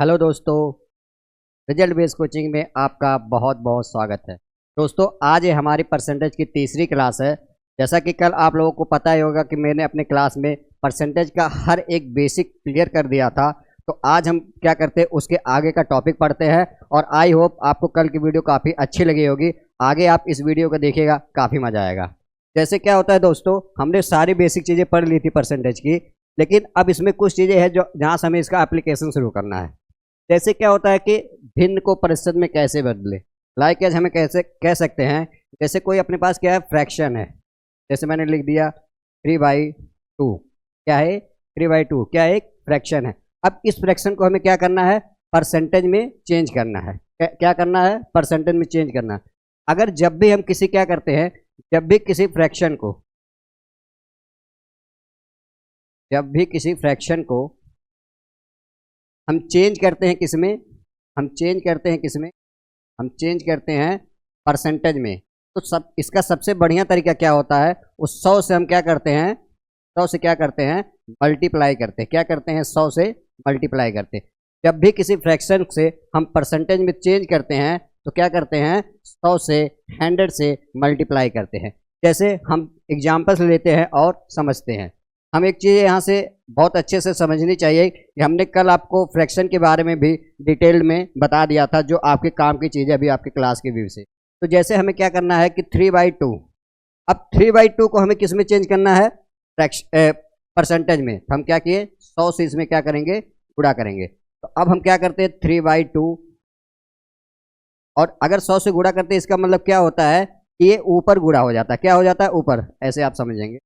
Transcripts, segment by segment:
Hello दोस्तों, result based coaching में आपका बहुत बहुत स्वागत है। दोस्तों, आज ये हमारी परसेंटेज की तीसरी क्लास है। जैसा कि कल आप लोगों को पता ही होगा कि मैंने अपने क्लास में परसेंटेज का हर एक बेसिक क्लियर कर दिया था। तो आज हम क्या करते हैं, उसके आगे का टॉपिक पढ़ते हैं और आई होप आपको कल की वीडियो काफ़ी अच्छी लगी होगी। आगे आप इस वीडियो को देखिएगा, काफ़ी मज़ा आएगा। जैसे क्या होता है दोस्तों, हमने सारी बेसिक चीज़ें पढ़ ली थी परसेंटेज की, लेकिन अब इसमें कुछ चीज़ें हैं जो जहाँ से हमें इसका एप्लीकेशन शुरू करना है। जैसे क्या होता है कि भिन्न को प्रतिशत में कैसे बदले। लाइक एज हमें कैसे कह सकते हैं, जैसे कोई अपने पास क्या है, फ्रैक्शन है। जैसे मैंने लिख दिया 3/2। क्या है? 3/2 क्या है? एक फ्रैक्शन है। अब इस फ्रैक्शन को हमें क्या करना है, परसेंटेज में चेंज करना है। क्या करना है? परसेंटेज में चेंज करना है। अगर जब भी हम किसी क्या करते हैं, जब भी किसी फ्रैक्शन को हम चेंज करते हैं किसमें, हम चेंज करते हैं परसेंटेज में। तो सब इसका सबसे बढ़िया तरीका क्या होता है, उस 100 से हम क्या करते हैं, 100 से क्या करते हैं, मल्टीप्लाई करते हैं। क्या करते हैं? 100 से मल्टीप्लाई करते हैं। जब भी किसी फ्रैक्शन से हम परसेंटेज में चेंज करते हैं तो क्या करते हैं, 100 से 100 से मल्टीप्लाई करते हैं। जैसे हम एग्जाम्पल्स लेते हैं और समझते हैं। हम एक चीज़ यहाँ से बहुत अच्छे से समझनी चाहिए कि हमने कल आपको फ्रैक्शन के बारे में भी डिटेल में बता दिया था, जो आपके काम की चीज़ है अभी आपके क्लास के व्यू से। तो जैसे हमें क्या करना है कि 3/2, अब 3/2 को हमें किस में चेंज करना है, परसेंटेज में। तो हम क्या किए, 100 से इसमें क्या करेंगे, गुणा करेंगे। तो अब हम क्या करते हैं, 3/2, और अगर 100 से गुणा करते हैं इसका मतलब क्या होता है कि ये ऊपर गुणा हो जाता है। क्या हो जाता है? ऊपर। ऐसे आप समझेंगे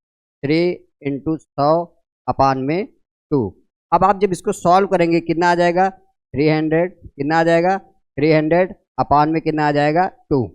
3 × 100/2। अब आप जब इसको सॉल्व करेंगे कितना आ जाएगा, 300। कितना आ जाएगा, 300 अपान में कितना आ जाएगा, 2।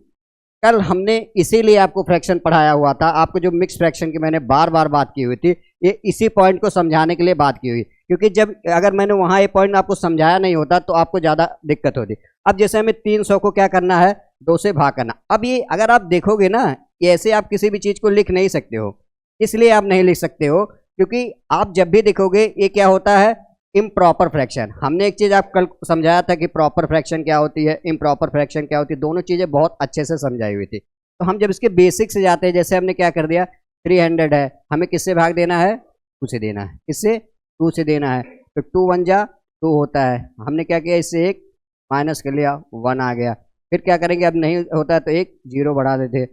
कल हमने इसीलिए आपको फ्रैक्शन पढ़ाया हुआ था। आपको जो मिक्स फ्रैक्शन की मैंने बार बार बात की हुई थी, ये इसी पॉइंट को समझाने के लिए बात की हुई, क्योंकि जब अगर मैंने वहाँ ये पॉइंट आपको समझाया नहीं होता तो आपको ज़्यादा दिक्कत होती। अब जैसे हमें 300 को क्या करना है, 2 से भाग करना। अब ये अगर आप देखोगे ना, ऐसे आप किसी भी चीज़ को लिख नहीं सकते हो। इसलिए आप नहीं लिख सकते हो क्योंकि आप जब भी देखोगे ये क्या होता है, इम्प्रॉपर फ्रैक्शन। हमने एक चीज़ आप कल समझाया था कि प्रॉपर फ्रैक्शन क्या होती है, इम्प्रॉपर फ्रैक्शन क्या होती है। दोनों चीज़ें बहुत अच्छे से समझाई हुई थी। तो हम जब इसके बेसिक से जाते हैं, जैसे हमने क्या कर दिया, 300 है, हमें किससे भाग देना है, 2 से देना है। किससे? 2 से देना है। तो 2 × 1 = 2 होता है। हमने क्या किया, इससे एक माइनस कर लिया, 1 आ गया। फिर क्या करेंगे, अब नहीं होता है तो एक 0 बढ़ा देते।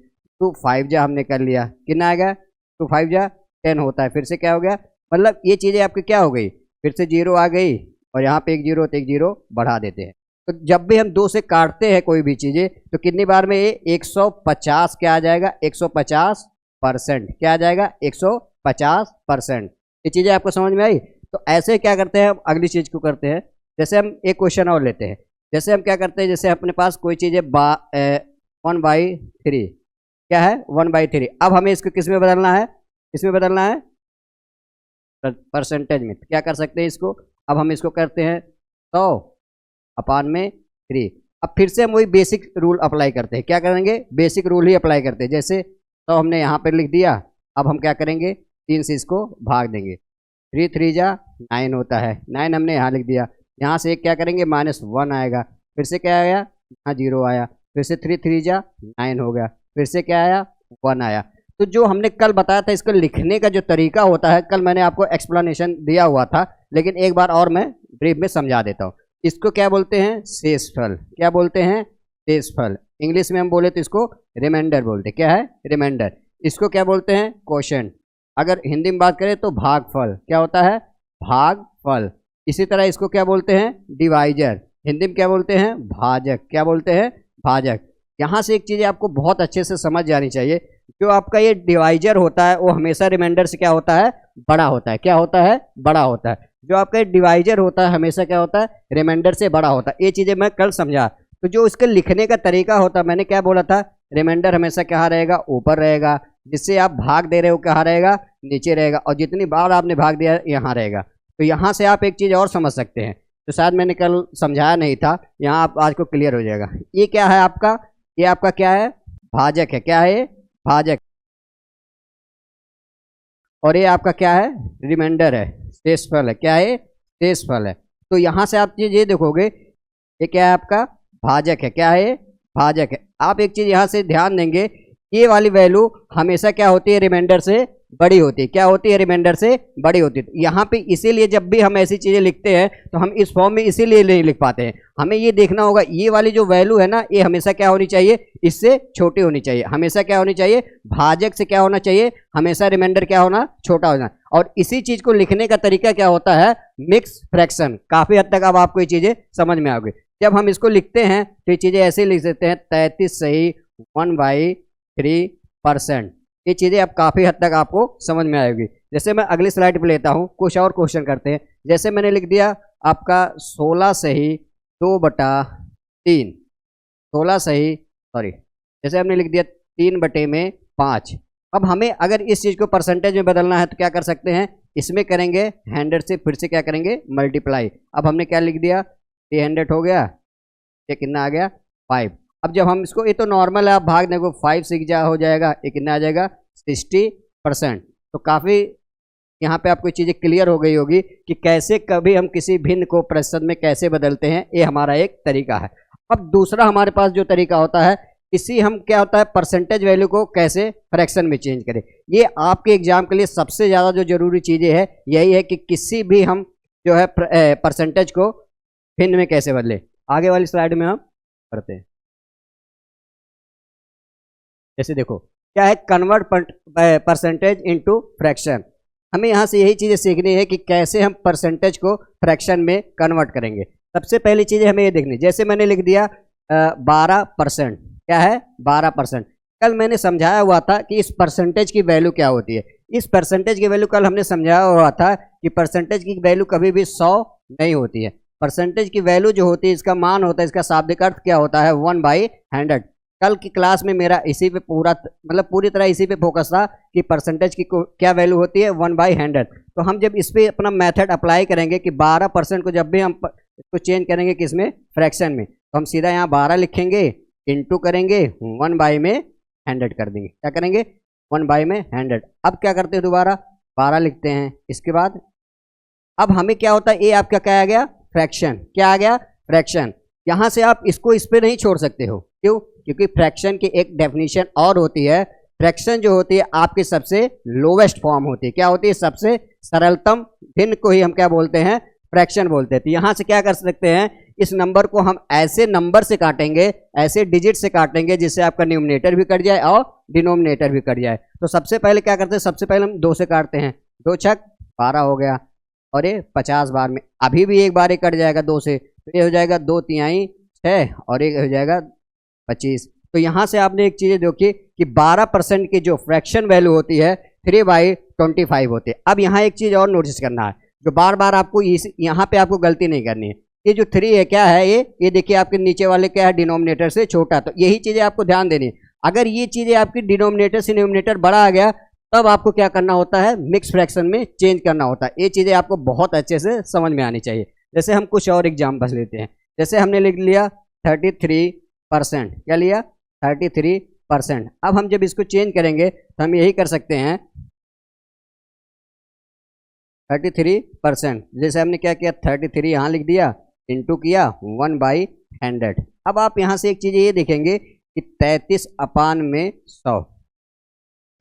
2 5 हमने कर लिया, कितना आ गया, 2 5 10 होता है। फिर से क्या हो गया, मतलब ये चीज़ें आपकी क्या हो गई, फिर से 0 आ गई, और यहाँ पे एक 0 तो एक 0 बढ़ा देते हैं। तो जब भी हम 2 से काटते हैं कोई भी चीज़ें, तो कितनी बार में ये 150 क्या आ जाएगा, 150%। क्या आ जाएगा, 150%। ये चीज़ें आपको समझ में आई? तो ऐसे क्या करते हैं, हम अगली चीज़ को करते हैं। जैसे हम एक क्वेश्चन और लेते हैं। जैसे हम क्या करते हैं, जैसे अपने पास कोई चीज़ है 1/3। क्या है, 1/3। अब हमें इसको किस में बदलना है, किसमें बदलना है, परसेंटेज में। क्या कर सकते हैं इसको, अब हम इसको करते हैं 100/3। अब फिर से हम वही बेसिक रूल अप्लाई करते हैं। क्या करेंगे, बेसिक रूल ही अप्लाई करते हैं। जैसे तो हमने यहाँ पर लिख दिया, अब हम क्या करेंगे, 3 से इसको भाग देंगे। 3 3 9 होता है, 9 हमने यहाँ लिख दिया। यहाँ से एक क्या करेंगे, -1 आएगा। फिर से क्या आया, यहाँ 0 आया। फिर से 3 3 9 हो गया। फिर से क्या आया, 1 आया। तो जो हमने कल बताया था, इसको लिखने का जो तरीका होता है, कल मैंने आपको एक्सप्लेनेशन दिया हुआ था, लेकिन एक बार और मैं ब्रीफ में समझा देता हूँ। इसको क्या बोलते हैं, शेषफल। क्या बोलते हैं, शेषफल। इंग्लिश में हम बोले तो इसको रिमाइंडर बोलते हैं। क्या है, रिमाइंडर। इसको क्या बोलते हैं, क्वोशंट। अगर हिंदी में बात करें तो भागफल। क्या होता है, भागफल। इसी तरह इसको क्या बोलते हैं, डिवाइजर। हिंदी में क्या बोलते हैं, भाजक। क्या बोलते हैं, भाजक। यहाँ से एक चीज़ आपको बहुत अच्छे से समझ जानी चाहिए, जो आपका ये डिवाइजर होता है वो हमेशा रिमाइंडर से क्या होता है, बड़ा होता है। क्या होता है, बड़ा होता है। जो आपका डिवाइजर होता है हमेशा क्या होता है, रिमाइंडर से बड़ा होता है। ये चीज़ें मैं कल समझा। तो जो इसके लिखने का तरीका होता है, मैंने क्या बोला था, रिमाइंडर हमेशा कहाँ रहेगा, ऊपर रहेगा। जिससे आप भाग दे रहे हो कहाँ रहेगा, नीचे रहेगा। और जितनी बार आपने भाग दिया यहाँ रहेगा। तो यहाँ से आप एक चीज़ और समझ सकते हैं, तो शायद मैंने कल समझाया नहीं था, यहाँ आप आज को क्लियर हो जाएगा। ये क्या है आपका, ये आपका क्या है, भाजक है। क्या है, भाजक। और ये आपका क्या है, रिमाइंडर है, शेषफल है। क्या है, शेषफल है। तो यहाँ से आप चीज ये देखोगे, ये क्या है आपका भाजक है, क्या है भाजक है। आप एक चीज यहाँ से ध्यान देंगे, ये वाली वैल्यू हमेशा क्या होती है, रिमाइंडर से बड़ी होती है। क्या होती है, रिमाइंडर से बड़ी होती है। यहाँ पे इसीलिए जब भी हम ऐसी चीजें लिखते हैं तो हम इस फॉर्म में इसीलिए नहीं लिख पाते हैं। हमें ये देखना होगा ये वाली जो वैल्यू है ना, ये हमेशा क्या होनी चाहिए, इससे छोटी होनी चाहिए। हमेशा क्या होनी चाहिए, भाजक से क्या होना चाहिए, हमेशा रिमाइंडर क्या होना, छोटा होना। और इसी चीज को लिखने का तरीका क्या होता है, मिक्स फ्रैक्शन। काफी हद तक अब आपको ये चीजें समझ में आ गई। जब हम इसको लिखते हैं तो ये चीजें ऐसे लिख सकते हैं, 33 सही 1/3%। ये चीजें अब काफी हद तक आपको समझ में आएगी। जैसे मैं अगली स्लाइड पे लेता हूँ, कुछ और क्वेश्चन करते हैं। जैसे मैंने लिख दिया आपका 16 सही 2/3, 16 सही सॉरी जैसे हमने लिख दिया 3/5। अब हमें अगर इस चीज को परसेंटेज में बदलना है तो क्या कर सकते हैं, इसमें करेंगे 100 से फिर से क्या करेंगे, मल्टीप्लाई। अब हमने क्या लिख दिया, 300 हो गया, ये कितना आ गया 5। अब जब हम इसको, ये तो नॉर्मल है, आप भाग देखो 5 6 जा हो जाएगा, ये कितना आ जाएगा 60%। तो काफ़ी यहाँ पे आपको चीज़ें क्लियर हो गई होगी कि कैसे कभी हम किसी भिन्न को प्रतिशत में कैसे बदलते हैं, ये हमारा एक तरीका है। अब दूसरा हमारे पास जो तरीका होता है, इसी हम क्या होता है, परसेंटेज वैल्यू को कैसे फ्रैक्शन में चेंज करें। ये आपके एग्जाम के लिए सबसे ज़्यादा जो जरूरी चीज़ें है यही है कि किसी भी हम जो है परसेंटेज को भिन्न में कैसे बदले। आगे वाली स्लाइड में हम करते हैं। जैसे देखो क्या है, कन्वर्ट परसेंटेज इनटू फ्रैक्शन। हमें यहाँ से यही चीज़ें सीखनी है कि कैसे हम परसेंटेज को फ्रैक्शन में कन्वर्ट करेंगे। सबसे पहली चीज़ें हमें ये देखनी, जैसे मैंने लिख दिया 12%, क्या है 12%। कल मैंने समझाया हुआ था कि इस परसेंटेज की वैल्यू क्या होती है। इस परसेंटेज की वैल्यू कल हमने समझाया हुआ था कि परसेंटेज की वैल्यू कभी भी 100 नहीं होती है। परसेंटेज की वैल्यू जो होती है, इसका मान होता है, इसका शाब्दिक अर्थ क्या होता है, 1/100। कल की क्लास में मेरा इसी पे पूरी तरह इसी पे फोकस था कि परसेंटेज की क्या वैल्यू होती है, 1/100। तो हम जब इस पे अपना मेथड अप्लाई करेंगे कि 12% को जब भी हम इसको चेंज करेंगे किसमें, फ्रैक्शन में, तो हम सीधा यहाँ 12 लिखेंगे, इंटू करेंगे 1/100 कर देंगे। क्या करेंगे, 1/100। अब क्या करते हैं, दोबारा 12 लिखते हैं। इसके बाद अब हमें क्या होता है, ये आपका क्या आ गया, फ्रैक्शन। क्या आ गया, फ्रैक्शन। यहाँ से आप इसको इस पे नहीं छोड़ सकते हो, क्यों, क्योंकि फ्रैक्शन की एक डेफिनेशन और होती है। फ्रैक्शन जो होती है आपकी सबसे लोवेस्ट फॉर्म होती है। क्या होती है, सबसे सरलतम भिन्न को ही हम क्या बोलते हैं, फ्रैक्शन बोलते हैं। तो यहाँ से क्या कर सकते हैं, इस नंबर को हम ऐसे नंबर से काटेंगे, ऐसे डिजिट से काटेंगे जिससे आपका न्यूमरेटर भी कट जाए और डिनोमिनेटर भी कट जाए। तो सबसे पहले क्या करते हैं, सबसे पहले हम 2 से काटते हैं, 2 छक 12 हो गया, और ये 50 बार में अभी भी एक बार ये कट जाएगा 2 से, तो ये हो जाएगा 2 तिहाई 6 और एक हो जाएगा 25। तो यहाँ से आपने एक चीज़ देखी कि 12% की जो फ्रैक्शन वैल्यू होती है 3/25 होती है। अब यहाँ एक चीज़ और नोटिस करना है, जो बार बार आपको यहाँ पे आपको गलती नहीं करनी है। ये जो 3 है क्या है, ये देखिए आपके नीचे वाले क्या है, डिनोमिनेटर से छोटा। तो यही चीज़ें आपको ध्यान देनी है। अगर ये चीज़ें आपकी डिनोमिनेटर से न्यूमरेटर बड़ा आ गया, तब आपको क्या करना होता है, मिक्स फ्रैक्शन में चेंज करना होता है। ये चीज़ें आपको बहुत अच्छे से समझ में आनी चाहिए। जैसे हम कुछ और एग्जाम्पल्स लेते हैं। जैसे हमने लिख लिया 33%, क्या लिया 33%। अब हम जब इसको चेंज करेंगे तो हम यही कर सकते हैं 33%। जैसे हमने क्या किया, 33 यहाँ लिख दिया, इंटू किया 1/100। अब आप यहाँ से एक चीज़ ये देखेंगे कि 33/100।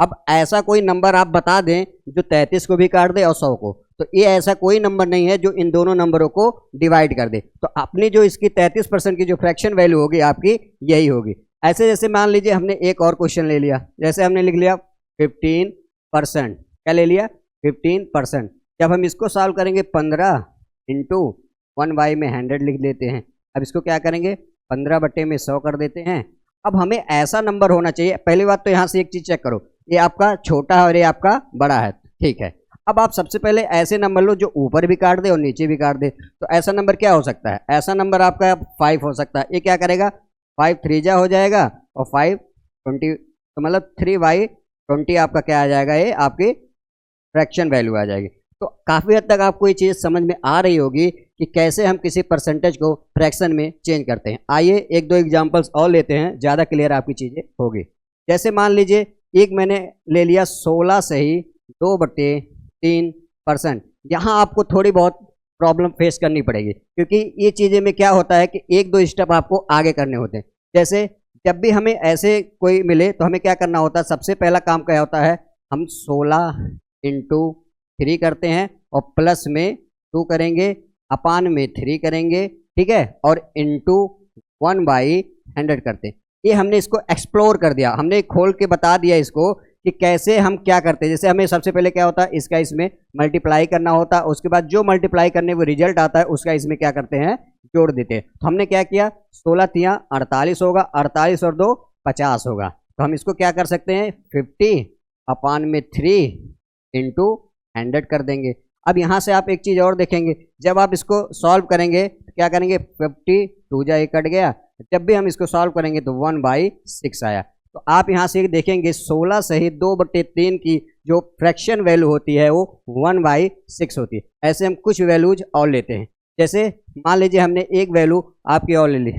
अब ऐसा कोई नंबर आप बता दें जो 33 को भी काट दे और 100 को, तो ये ऐसा कोई नंबर नहीं है जो इन दोनों नंबरों को डिवाइड कर दे। तो अपनी जो इसकी 33% की जो फ्रैक्शन वैल्यू होगी आपकी यही होगी। ऐसे जैसे मान लीजिए हमने एक और क्वेश्चन ले लिया, जैसे हमने लिख लिया 15%, क्या ले लिया 15%। जब हम इसको सॉल्व करेंगे 15 इंटू 1/100 लिख देते हैं। अब इसको क्या करेंगे, 15/100 कर देते हैं। अब हमें ऐसा नंबर होना चाहिए। पहली बात तो यहाँ से एक चीज़ चेक करो, ये आपका छोटा है और ये आपका बड़ा है, ठीक है। अब आप सबसे पहले ऐसे नंबर लो जो ऊपर भी काट दे और नीचे भी काट दे। तो ऐसा नंबर क्या हो सकता है, ऐसा नंबर आपका 5 हो सकता है। ये क्या करेगा, 5 3 जा हो जाएगा और 5 20, तो मतलब 3/20 आपका क्या आ जाएगा, ये आपकी फ्रैक्शन वैल्यू आ जाएगी। तो काफ़ी हद तक आपको ये चीज़ समझ में आ रही होगी कि कैसे हम किसी परसेंटेज को फ्रैक्शन में चेंज करते हैं। आइए एक दो एग्जांपल्स और लेते हैं, ज़्यादा क्लियर आपकी चीज़ें होगी। जैसे मान लीजिए एक मैंने ले लिया 16 सही 2/3%। यहाँ आपको थोड़ी बहुत प्रॉब्लम फेस करनी पड़ेगी, क्योंकि ये चीज़ें में क्या होता है कि एक दो स्टेप आपको आगे करने होते हैं। जैसे जब भी हमें ऐसे कोई मिले तो हमें क्या करना होता है, सबसे पहला काम क्या होता है, हम 16 इंटू 3 करते हैं और प्लस में 2 करेंगे, अपान में 3 करेंगे, ठीक है, और इंटू 1/100 करते हैं। ये हमने इसको एक्सप्लोर कर दिया, हमने खोल के बता दिया इसको कि कैसे हम क्या करते हैं। जैसे हमें सबसे पहले क्या होता है, इसका इसमें मल्टीप्लाई करना होता है, उसके बाद जो मल्टीप्लाई करने वो रिजल्ट आता है उसका इसमें क्या करते हैं, जोड़ देते हैं। तो हमने क्या किया, 16 तियाँ 48 होगा, 48 और 2 50 होगा। तो हम इसको क्या कर सकते हैं, 50 अपान में 3 इंटू 100 कर देंगे। अब यहाँ से आप एक चीज़ और देखेंगे, जब आप इसको सॉल्व करेंगे तो क्या करेंगे, 50 2 जा कट गया, जब भी हम इसको सॉल्व करेंगे तो 1/6 आया। तो आप यहाँ से देखेंगे 16 सही 2/3 की जो फ्रैक्शन वैल्यू होती है वो 1/6 होती है। ऐसे हम कुछ वैल्यूज और लेते हैं। जैसे मान लीजिए हमने एक वैल्यू आपकी और ले ली,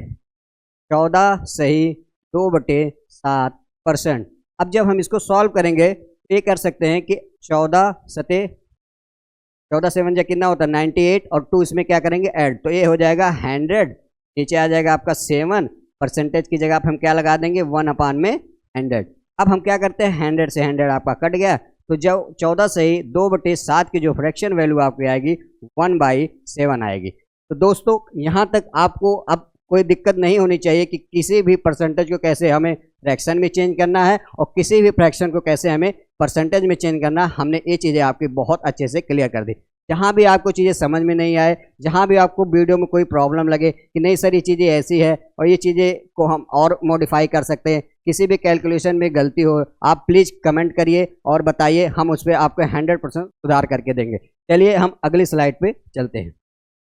14 सही 2/7%। अब जब हम इसको सॉल्व करेंगे तो ये कर सकते हैं कि 14 7 कितना होता है 98, और 2 इसमें क्या करेंगे ऐड, तो ये हो जाएगा 100, नीचे आ जाएगा आपका 7, परसेंटेज की जगह पर हम क्या लगा देंगे 1/100। अब हम क्या करते हैं, 100 से 100 आपका कट गया, तो जब 14 सही 2/7 की जो फ्रैक्शन वैल्यू आपकी आएगी 1/7 आएगी। तो दोस्तों यहाँ तक आपको अब कोई दिक्कत नहीं होनी चाहिए कि किसी भी परसेंटेज को कैसे हमें फ्रैक्शन में चेंज करना है और किसी भी फ्रैक्शन को कैसे हमें परसेंटेज में चेंज करना है। हमने ये चीज़ें आपकी बहुत अच्छे से क्लियर कर दी। जहाँ भी आपको चीज़ें समझ में नहीं आए, जहाँ भी आपको वीडियो में कोई प्रॉब्लम लगे कि नहीं सर ये चीज़ें ऐसी है और ये चीज़ें को हम और मॉडिफाई कर सकते हैं, किसी भी कैलकुलेशन में गलती हो, आप प्लीज़ कमेंट करिए और बताइए, हम उस पर आपको 100% सुधार करके देंगे। चलिए हम अगली स्लाइड पे चलते हैं।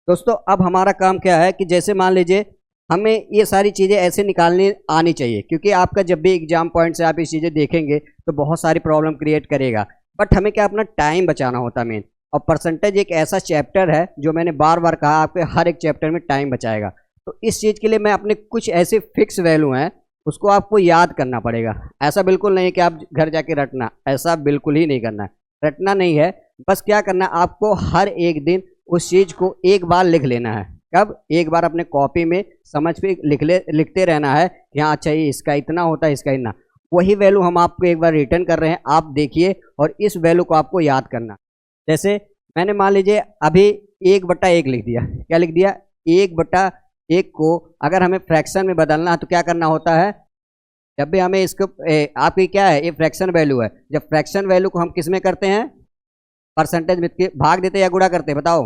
दोस्तों अब हमारा काम क्या है कि जैसे मान लीजिए हमें ये सारी चीज़ें ऐसे निकालनी आनी चाहिए, क्योंकि आपका जब भी एग्जाम पॉइंट से आप ये चीज़ें देखेंगे तो बहुत सारी प्रॉब्लम क्रिएट करेगा, बट हमें क्या अपना टाइम बचाना होता है मेन। और परसेंटेज एक ऐसा चैप्टर है जो मैंने बार बार कहा आपके हर एक चैप्टर में टाइम बचाएगा। तो इस चीज़ के लिए मैं अपने कुछ ऐसे फिक्स वैल्यू हैं उसको आपको याद करना पड़ेगा। ऐसा बिल्कुल नहीं है कि आप घर जाके रटना, ऐसा बिल्कुल ही नहीं करना है, रटना नहीं है, बस क्या करना है आपको हर एक दिन उस चीज़ को एक बार लिख लेना है। कब, एक बार अपने कॉपी में समझ पे लिखते रहना है कि हाँ अच्छा ये इसका इतना होता है, इसका इतना। वही वैल्यू हम आपको एक बार रिटर्न कर रहे हैं, आप देखिए और इस वैल्यू को आपको याद करना। जैसे मैंने मान लीजिए अभी 1/1 लिख दिया, क्या लिख दिया, 1/1 को अगर हमें फ्रैक्शन में बदलना है तो क्या करना होता है, जब भी हमें इसको आपकी क्या है ये फ्रैक्शन वैल्यू है, जब फ्रैक्शन वैल्यू को हम किस में करते हैं, परसेंटेज में भाग देते हैं या गुणा करते हैं, बताओ।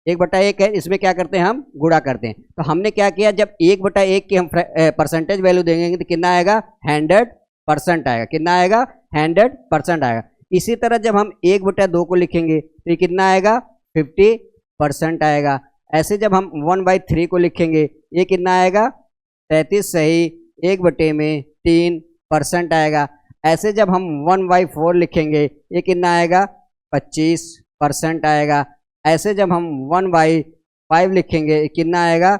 1/1 है, इसमें क्या करते हैं हम गुणा करते हैं। तो हमने क्या किया, जब 1/1 की हम परसेंटेज वैल्यू देंगे तो कितना आएगा, 100% आएगा। कितना आएगा, 100% आएगा। इसी तरह जब हम 1/2 को लिखेंगे तो ये कितना आएगा, 50% आएगा। ऐसे जब हम 1/3 को लिखेंगे ये कितना आएगा, 33 सही 1/3% आएगा। ऐसे जब हम 1/4 लिखेंगे ये कितना आएगा, 25% आएगा। ऐसे जब हम 1/5 लिखेंगे कितना आएगा,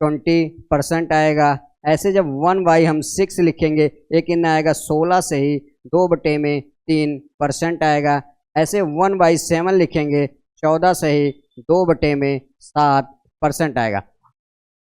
20% आएगा। ऐसे जब 1/6 लिखेंगे ये कितना आएगा, 16 से ही 2/3% आएगा। ऐसे 1/7 लिखेंगे 14 से ही 2/7% आएगा।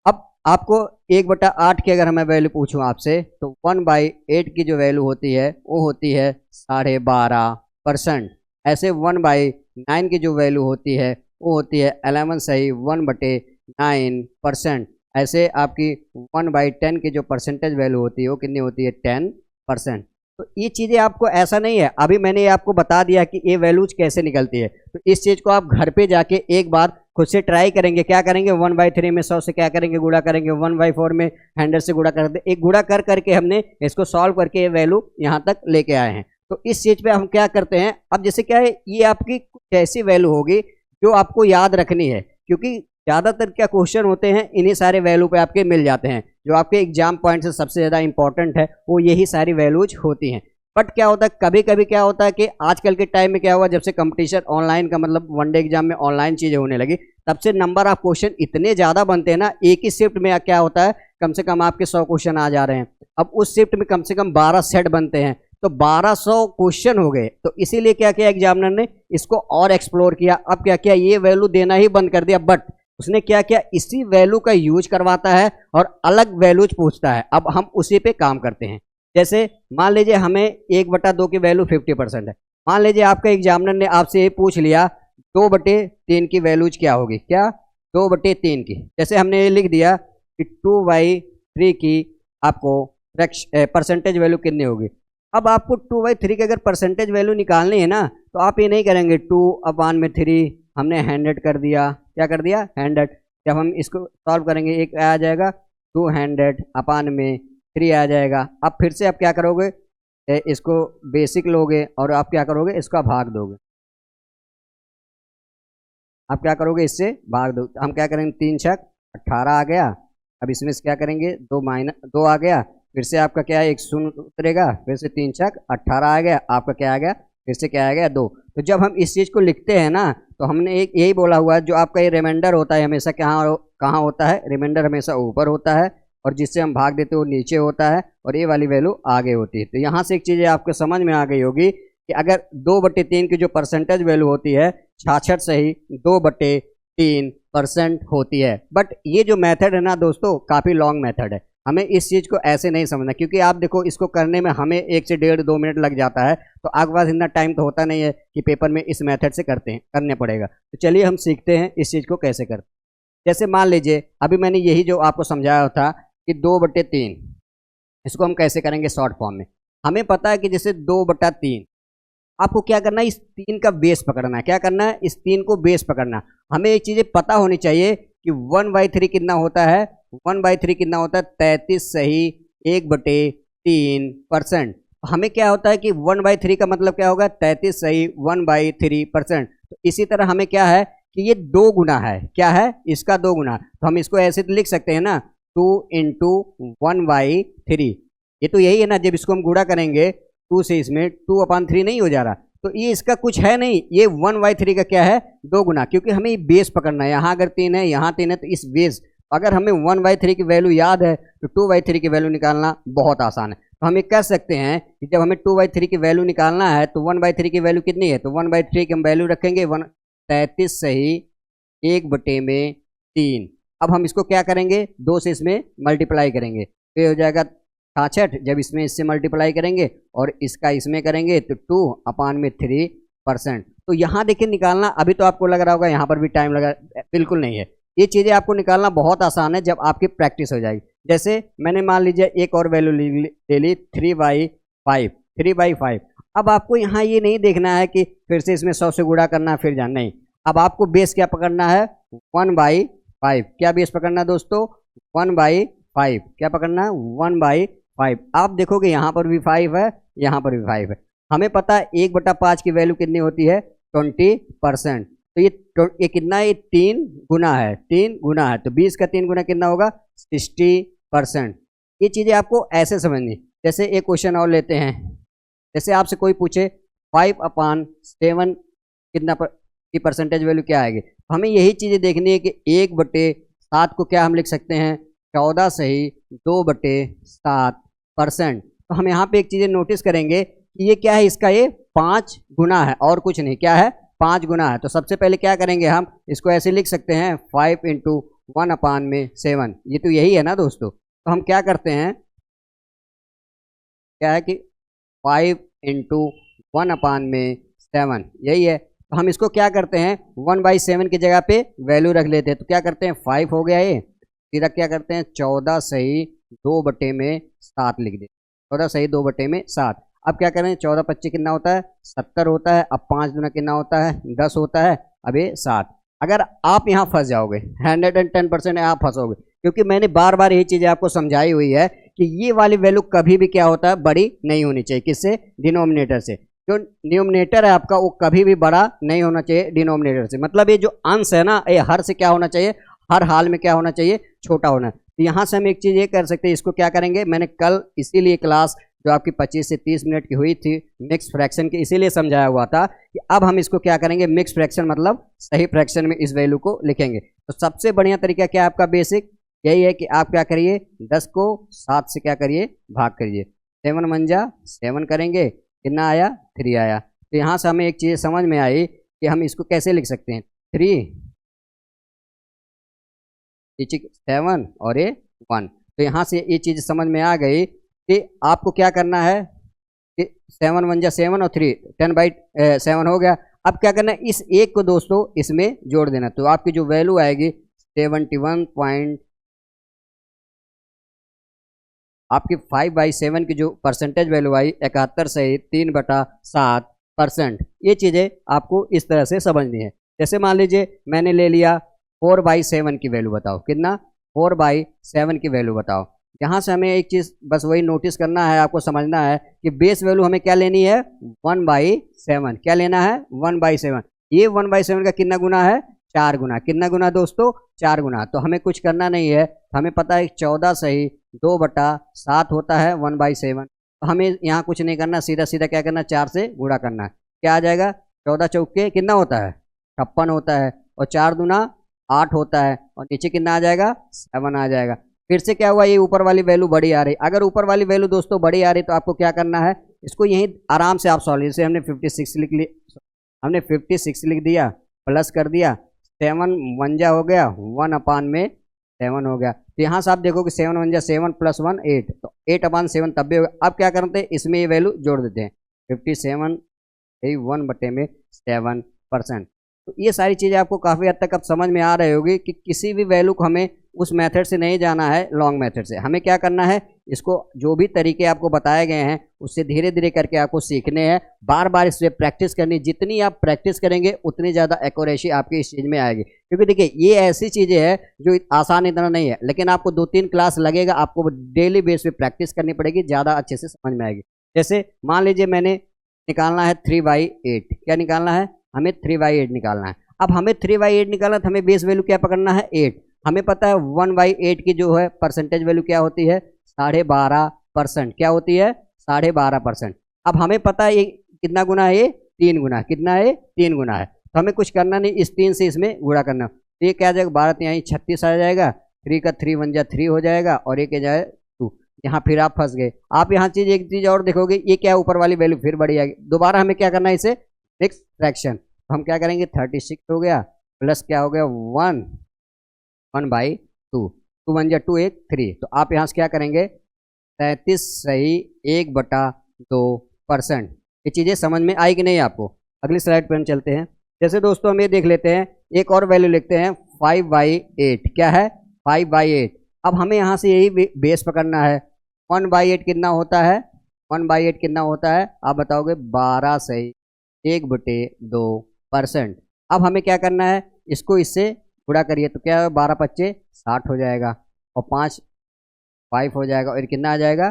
अब आपको 1/8 की अगर मैं वैल्यू पूछूं आपसे तो 1/8 की जो वैल्यू होती है वो होती है 12.5%। ऐसे 1/9 की जो वैल्यू होती है वो होती है 11 सही 1/9%। ऐसे आपकी 1/10 की जो परसेंटेज वैल्यू होती है वो कितनी होती है, 10%। तो ये चीज़ें आपको ऐसा नहीं है, अभी मैंने आपको बता दिया कि ये वैल्यूज कैसे निकलती है। तो इस चीज़ को आप घर पे जाके एक बार खुद से ट्राई करेंगे। क्या करेंगे, 1/3 में 100 से क्या करेंगे, गुणा करेंगे। 1/4 में 100 से गुणा कर दें। एक गुणा कर करके हमने इसको सॉल्व करके ये वैल्यू यहाँ तक लेके आए हैं। तो इस चीज़ पे हम क्या करते हैं, अब जैसे क्या है, ये आपकी कुछ ऐसी वैल्यू होगी जो आपको याद रखनी है, क्योंकि ज़्यादातर क्या क्वेश्चन होते हैं इन्हीं सारे वैल्यू पे आपके मिल जाते हैं। जो आपके एग्जाम पॉइंट से सबसे ज़्यादा इंपॉर्टेंट है वो यही सारी वैल्यूज होती हैं। बट क्या होता है, कभी कभी क्या होता है कि आजकल के टाइम में क्या हुआ, जब से कंपटीशन ऑनलाइन का मतलब वनडे एग्जाम में ऑनलाइन चीज़ें होने लगी, तब से नंबर ऑफ क्वेश्चन इतने ज़्यादा बनते हैं ना, एक ही शिफ्ट में क्या होता है कम से कम आपके 100 क्वेश्चन आ जा रहे हैं। अब उस शिफ्ट में कम से कम 12 सेट बनते हैं। तो 1200 क्वेश्चन हो गए। तो इसीलिए क्या किया एग्जामिनर ने, इसको और एक्सप्लोर किया। अब क्या किया, ये वैल्यू देना ही बंद कर दिया, बट उसने क्या किया, इसी वैल्यू का यूज करवाता है और अलग वैल्यूज पूछता है। अब हम उसी पे काम करते हैं। जैसे मान लीजिए हमें 1/2 की वैल्यू 50% है। मान लीजिए आपका एग्जामिनर ने आपसे ये पूछ लिया 2/3 की वैल्यूज क्या होगी, क्या 2/3 की। जैसे हमने ये लिख दिया कि 2/3 की आपको परसेंटेज वैल्यू कितनी होगी। अब आपको 2/3 की अगर परसेंटेज वैल्यू निकालनी है ना, तो आप ये नहीं करेंगे 2/3 हमने 100 कर दिया, क्या कर दिया 100। जब हम इसको सॉल्व करेंगे एक आ जाएगा 200/3 आ जाएगा। अब फिर से आप क्या करोगे, इसको बेसिक लोगे और आप क्या करोगे, इसका भाग दोगे। आप क्या करोगे, इससे भाग दो। हम क्या करेंगे, 3 छक 18 आ गया। अब इसमें से क्या करेंगे, 2 आ गया। फिर से आपका क्या है, एक शून्य उतरेगा। फिर से 3 छक 18 आ गया। आपका क्या आ गया, फिर से क्या आ गया 2। तो जब हम इस चीज़ को लिखते हैं ना, तो हमने एक यही बोला हुआ है, जो आपका ये रिमाइंडर होता है हमेशा कहाँ होता है, रिमाइंडर हमेशा ऊपर होता है, और जिससे हम भाग देते हैं वो नीचे होता है, और ये वाली वैल्यू आगे होती है। तो यहाँ से एक चीज़ आपको समझ में आ गई होगी कि अगर 2/3 की जो परसेंटेज वैल्यू होती है 66 से ही 2/3% होती है। बट ये जो मेथड है ना दोस्तों, काफ़ी लॉन्ग मेथड है। हमें इस चीज़ को ऐसे नहीं समझना, क्योंकि आप देखो इसको करने में हमें 1 से 1.5-2 मिनट लग जाता है। तो आपके पास इतना टाइम तो होता नहीं है कि पेपर में इस मेथड से करने पड़ेगा। तो चलिए हम सीखते हैं इस चीज़ को कैसे करते हैं। जैसे मान लीजिए अभी मैंने यही जो आपको समझाया था कि 2/3, इसको हम कैसे करेंगे शॉर्ट फॉर्म में। हमें पता है कि जैसे 2/3, आपको क्या करना है, इस 3 का बेस पकड़ना है। क्या करना है, इस 3 को बेस पकड़ना। हमें एक चीज़ें पता होनी चाहिए कि 1/3 कितना होता है, 1/3 कितना होता है 33 सही 1/3%। हमें क्या होता है कि 1/3 का मतलब क्या होगा, 33 सही 1/3%। तो इसी तरह हमें क्या है कि ये 2 गुना है, क्या है, इसका 2 गुना। तो हम इसको ऐसे तो लिख सकते हैं ना, 2 × 1/3। ये तो यही है ना, जब इसको हम गुणा करेंगे 2 से, इसमें 2/3 नहीं हो जा रहा। तो ये इसका कुछ है नहीं, ये 1/3 का क्या है, 2 गुना। क्योंकि हमें ये बेस पकड़ना है, यहाँ अगर 3 है, यहाँ 3 है, तो इस बेस, अगर हमें 1/3 की वैल्यू याद है तो 2/3 की वैल्यू निकालना बहुत आसान है। तो हम ये कह सकते हैं कि जब हमें 2/3 की वैल्यू निकालना है तो 1/3 की वैल्यू कितनी है, तो 1/3 की हम वैल्यू रखेंगे 33 सही 1/3। अब हम इसको क्या करेंगे, 2 से इसमें मल्टीप्लाई करेंगे, तो ये हो जाएगा 66। जब इसमें इससे मल्टीप्लाई करेंगे और इसका इसमें करेंगे तो 2/3%। तो यहाँ देखिए निकालना, अभी तो आपको लग रहा होगा यहाँ पर भी टाइम लगा, बिल्कुल नहीं है। ये चीज़ें आपको निकालना बहुत आसान है जब आपकी प्रैक्टिस हो जाएगी। जैसे मैंने मान लीजिए एक और वैल्यू ले ली 3/5। अब आपको यहाँ ये नहीं देखना है कि फिर से इसमें 100 से गुणा करना है फिर जाना, नहीं। अब आपको बेस क्या पकड़ना है, 1/5। क्या बेस पकड़ना है दोस्तों, 1/5। क्या पकड़ना है, 1/5। आप देखोगे यहाँ पर भी 5 है, यहाँ पर भी 5 है। हमें पता है 1/5 की वैल्यू कितनी होती है, 20%। तो ये कितना है, 3 गुना है, 3 गुना है। तो 20 का 3 गुना कितना होगा, 60%। ये चीज़ें आपको ऐसे समझनी। जैसे एक क्वेश्चन और लेते हैं, जैसे आपसे कोई पूछे 5/7 की परसेंटेज वैल्यू क्या आएगी। हमें यही चीज़ें देखनी है कि 1/7 को क्या हम लिख सकते हैं, 14 सही 2/7%। तो हम यहाँ पे एक चीज़ें नोटिस करेंगे कि ये क्या है, इसका ये 5 गुना है और कुछ नहीं, क्या है, 5 गुना है। तो सबसे पहले क्या करेंगे, हम इसको ऐसे लिख सकते हैं 5 × 1/7। ये तो यही है ना दोस्तों। तो हम क्या करते हैं, क्या है कि 5 × 1/7 यही है। तो हम इसको क्या करते हैं, 1/7 की जगह पे वैल्यू रख लेते हैं। तो क्या करते हैं, 5 हो गया ये, सीधा क्या करते हैं 14 सही 2/7 लिख देते, 14 सही 2/7। अब क्या करें, 14×25 कितना होता है, 70 होता है। अब 5 गुना कितना होता है, 10 होता है। अब ये 7। अगर आप यहाँ फंस जाओगे, 110% आप फंसोगे, क्योंकि मैंने बार बार यही चीज़ें आपको समझाई हुई है कि ये वाली वैल्यू कभी भी क्या होता है, बड़ी नहीं होनी चाहिए। किससे, डिनोमिनेटर से। जो न्यूमरेटर है आपका वो कभी भी बड़ा नहीं होना चाहिए डिनोमिनेटर से। मतलब ये जो अंश है ना, ये हर से क्या होना चाहिए, हर हाल में क्या होना चाहिए, छोटा होना। तो यहाँ से हम एक चीज़ ये कर सकते हैं, इसको क्या करेंगे, मैंने कल इसीलिए क्लास जो आपकी 25 से 30 मिनट की हुई थी मिक्स फ्रैक्शन की, इसीलिए समझाया हुआ था कि अब हम इसको क्या करेंगे, मिक्स फ्रैक्शन मतलब सही फ्रैक्शन में इस वैल्यू को लिखेंगे। तो सबसे बढ़िया तरीका क्या है आपका, बेसिक यही है कि आप क्या करिए, 10 को 7 से क्या करिए, भाग करिए। 7 मंजा 7 करेंगे, कितना आया 3 आया। तो यहाँ से हमें एक चीज़ समझ में आई कि हम इसको कैसे लिख सकते हैं, 3 7 और ये 1। तो यहाँ से ये चीज़ समझ में आ गई कि आपको क्या करना है कि 7 1 जा 7 और 3 10/7 हो गया। अब क्या करना है, इस एक को दोस्तों इसमें जोड़ देना, तो आपकी जो वैल्यू आएगी 71 आपकी 5/7 की जो परसेंटेज वैल्यू आई 71 सही 3/7%। ये चीज़ें आपको इस तरह से समझनी है। जैसे मान लीजिए मैंने ले लिया 4/7 की वैल्यू बताओ, कितना 4/7 की वैल्यू बताओ। यहाँ से हमें एक चीज़ बस वही नोटिस करना है, आपको समझना है कि बेस वैल्यू हमें क्या लेनी है 1/7। क्या लेना है 1/7। ये 1/7 का कितना गुना है 4 गुना। कितना गुना दोस्तों 4 गुना। तो हमें कुछ करना नहीं है, हमें पता है 14 सही 2/7 होता है 1/7। तो हमें यहाँ कुछ नहीं करना, सीधा सीधा क्या करना 4 से गुणा करना है। क्या आ जाएगा 14 चौके कितना होता है 56 होता है, और 4 दूना 8 होता है, और नीचे कितना आ जाएगा 7 आ जाएगा। फिर से क्या हुआ, ये ऊपर वाली वैल्यू बड़ी आ रही। अगर ऊपर वाली वैल्यू दोस्तों बड़ी आ रही तो आपको क्या करना है, इसको यहीं आराम से आप सॉल्व, जैसे हमने 56 लिख लिया, हमने 56 लिख दिया, प्लस कर दिया 7 1 जा हो गया 1/7 हो गया। तो यहाँ से आप देखो कि 7 1 जा 7 + 1 8, तो 8/7 तब भी होगा। अब क्या करते हैं, इसमें ये वैल्यू जोड़ देते हैं 57 1/7%। तो ये सारी चीज़ें आपको काफ़ी हद तक अब समझ में आ रही होगी कि किसी भी वैल्यू को हमें उस मेथड से नहीं जाना है, लॉन्ग मेथड से। हमें क्या करना है, इसको जो भी तरीके आपको बताए गए हैं उससे धीरे धीरे करके आपको सीखने हैं, बार बार इससे प्रैक्टिस करनी। जितनी आप प्रैक्टिस करेंगे उतनी ज़्यादा एक्यूरेसी आपकी इस चीज़ में आएगी। क्योंकि देखिए ये ऐसी चीज़ें हैं जो आसान इतना नहीं है, लेकिन आपको 2-3 क्लास लगेगा, आपको डेली बेस पे प्रैक्टिस करनी पड़ेगी, ज़्यादा अच्छे से समझ में आएगी। जैसे मान लीजिए मैंने निकालना है 3/8। क्या निकालना है, हमें 3/8 निकालना है। अब हमें 3/8 निकालना है तो हमें बेस वैल्यू क्या पकड़ना है 8। हमें पता है 1/8 की जो है परसेंटेज वैल्यू क्या होती है 12.5%। क्या होती है 12.5%। अब हमें पता है ये कितना गुना है, ये 3 गुना। कितना है 3 गुना है। तो हमें कुछ करना नहीं, इस 3 से इसमें गुणा करना। तो ये क्या आ जाएगा 12 यहाँ 36 आ जाएगा, 3 का 3 1 जा 3 हो जाएगा, और ये क्या जाए 2। यहाँ फिर आप फंस गए। आप यहाँ एक चीज़ और देखोगे, ये क्या ऊपर वाली वैल्यू फिर बढ़ी आएगी। दोबारा हमें क्या करना है, इसे नेक्स्ट फ्रैक्शन। तो हम क्या करेंगे 36 हो गया, प्लस क्या हो गया 1/2, 2 1 जा 2 1 3। तो आप यहाँ से क्या करेंगे 37 सही 1/2%। ये चीज़ें समझ में आई कि नहीं आपको। अगली स्लाइड पर हम चलते हैं। जैसे दोस्तों हम ये देख लेते हैं, एक और वैल्यू लिखते हैं 5/8। क्या है 5/8। अब हमें यहाँ से यही बेस पकड़ना है। 1/8 कितना होता है, 1/8 कितना होता है आप बताओगे 12 सही 1/2%। अब हमें क्या करना है, इसको इससे गुणा करिए, तो क्या 12 × 5 = 60 हो जाएगा, और 5 हो जाएगा, और कितना आ जाएगा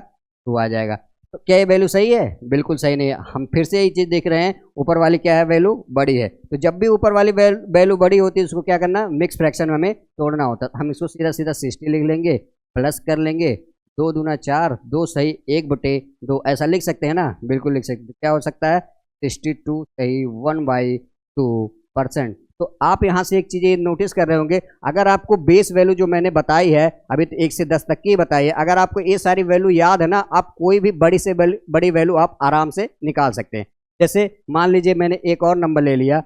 2 आ जाएगा। तो क्या ये वैल्यू सही है, बिल्कुल सही नहीं है। हम फिर से यही चीज़ देख रहे हैं, ऊपर वाली क्या है वैल्यू बड़ी है। तो जब भी ऊपर वाली वैल्यू बड़ी होती है उसको क्या करना, मिक्स फ्रैक्शन में हमें तोड़ना होता है। हम इसको सीधा सीधा 60 लिख लेंगे, प्लस कर लेंगे 2 दूना 4, 2 सही 1/2, ऐसा लिख सकते हैं ना, बिल्कुल लिख सकते हैं। क्या हो सकता है 62 सही 1/2%। तो आप यहाँ से एक चीज़ नोटिस कर रहे होंगे, अगर आपको बेस वैल्यू जो मैंने बताई है अभी तो 1 से 10 तक की बताई है, अगर आपको ये सारी वैल्यू याद है ना, आप कोई भी बड़ी से बड़ी वैल्यू आप आराम से निकाल सकते हैं। जैसे मान लीजिए मैंने एक और नंबर ले लिया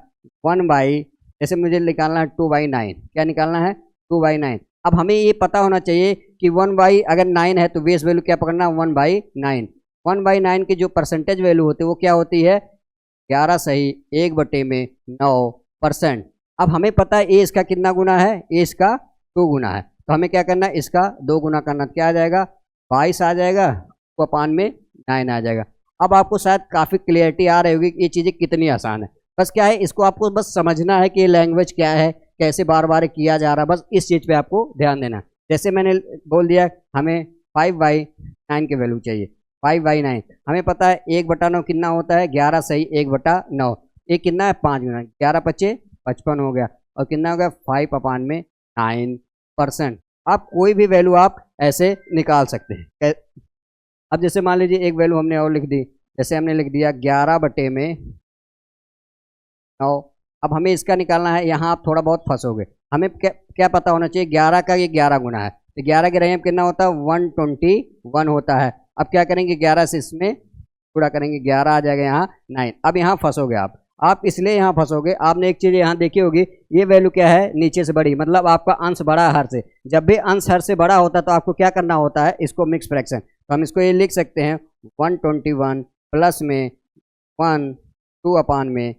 जैसे मुझे निकालना है 2/9। क्या निकालना है 2/9। अब हमें ये पता होना चाहिए कि 1/9 है तो बेस वैल्यू क्या पकड़ना 1/9। 1/9 की जो परसेंटेज वैल्यू होती है वो क्या होती है 11 सही 1/9%। अब हमें पता है ए इसका कितना गुना है, ए इसका 2 गुना है। तो हमें क्या करना है, इसका 2 गुना करना। क्या आ जाएगा 22 आ जाएगा, 2/9 आ जाएगा। अब आपको शायद काफ़ी क्लियरिटी आ रही होगी कि ये चीज़ें कितनी आसान है। बस क्या है, इसको आपको बस समझना है कि ये लैंग्वेज क्या है, कैसे बार बार किया जा रहा है, बस इस चीज़ पे आपको ध्यान देना। जैसे मैंने बोल दिया हमें 5/9 की वैल्यू चाहिए। 5/9 हमें पता है 1/9 कितना होता है 11 सही 1/9। ये कितना है 5 गुना, 11 × 5 = 55 हो गया, और कितना हो गया 5/9%। आप कोई भी वैल्यू आप ऐसे निकाल सकते हैं। अब जैसे मान लीजिए एक वैल्यू हमने और लिख दी, जैसे हमने लिख दिया 11/9। अब हमें इसका निकालना है, यहाँ आप थोड़ा बहुत फंसोगे। हमें क्या पता होना चाहिए 11 का ये 11 गुना है, तो 11 के रही कितना होता है 121 होता है। अब क्या करेंगे 11 से इसमें पूरा करेंगे, 11 आ जाएगा यहाँ 9। अब यहाँ फंसोगे आप इसलिए यहाँ फंसोगे, आपने एक चीज़ यहाँ देखी होगी, ये वैल्यू क्या है नीचे से बड़ी, मतलब आपका अंश बड़ा है हर से। जब भी अंश हर से बड़ा होता है तो आपको क्या करना होता है, इसको मिक्स फ्रैक्शन। तो हम इसको ये लिख सकते हैं 121 प्लस में 1 2/9,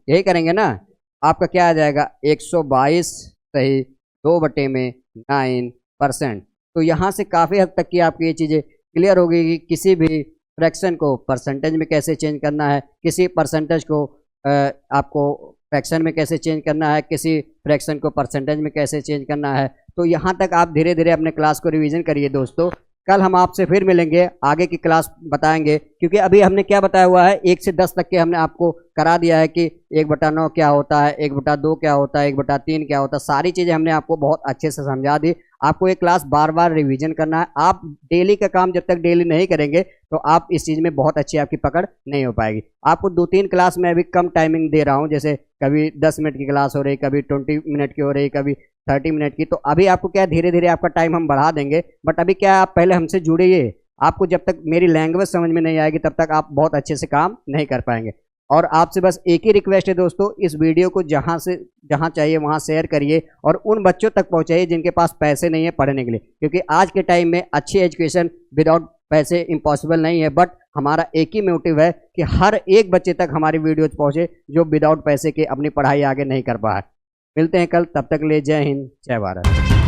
यही करेंगे ना। आपका क्या आ जाएगा 122 सही 2/9%। तो यहाँ से काफ़ी हद तक की आपकी ये चीज़ें क्लियर होगी कि किसी भी फ्रैक्शन को परसेंटेज में कैसे चेंज करना है, किसी परसेंटेज को आपको फ्रैक्शन में कैसे चेंज करना है, किसी फ्रैक्शन को परसेंटेज में कैसे चेंज करना है। तो यहाँ तक आप धीरे धीरे अपने क्लास को रिवीजन करिए दोस्तों। कल हम आपसे फिर मिलेंगे, आगे की क्लास बताएंगे, क्योंकि अभी हमने क्या बताया हुआ है 1 से 10 तक के हमने आपको करा दिया है कि 1/9 क्या होता है, 1/2 क्या होता है, 1/3 क्या होता है, सारी चीज़ें हमने आपको बहुत अच्छे से समझा दी। आपको ये क्लास बार बार रिवीजन करना है। आप डेली का काम जब तक डेली नहीं करेंगे तो आप इस चीज़ में बहुत अच्छी आपकी पकड़ नहीं हो पाएगी। आपको 2-3 क्लास में अभी कम टाइमिंग दे रहा हूँ, जैसे कभी 10 मिनट की क्लास हो रही, कभी 20 मिनट की हो रही, कभी 30 मिनट की। तो अभी आपको क्या धीरे धीरे आपका टाइम हम बढ़ा देंगे, बट अभी क्या आप पहले हमसे जुड़िए। आपको जब तक मेरी लैंग्वेज समझ में नहीं आएगी तब तक आप बहुत अच्छे से काम नहीं कर पाएंगे। और आपसे बस एक ही रिक्वेस्ट है दोस्तों, इस वीडियो को जहाँ चाहिए वहाँ शेयर करिए और उन बच्चों तक पहुँचाइए जिनके पास पैसे नहीं है पढ़ने के लिए, क्योंकि आज के टाइम में अच्छी एजुकेशन विदाउट पैसे इम्पॉसिबल नहीं है। बट हमारा एक ही मोटिव है कि हर एक बच्चे तक हमारी वीडियोज पहुँचे जो विदाउट पैसे के अपनी पढ़ाई आगे नहीं कर पाए। मिलते हैं कल, तब तक ले जय हिंद जय भारत।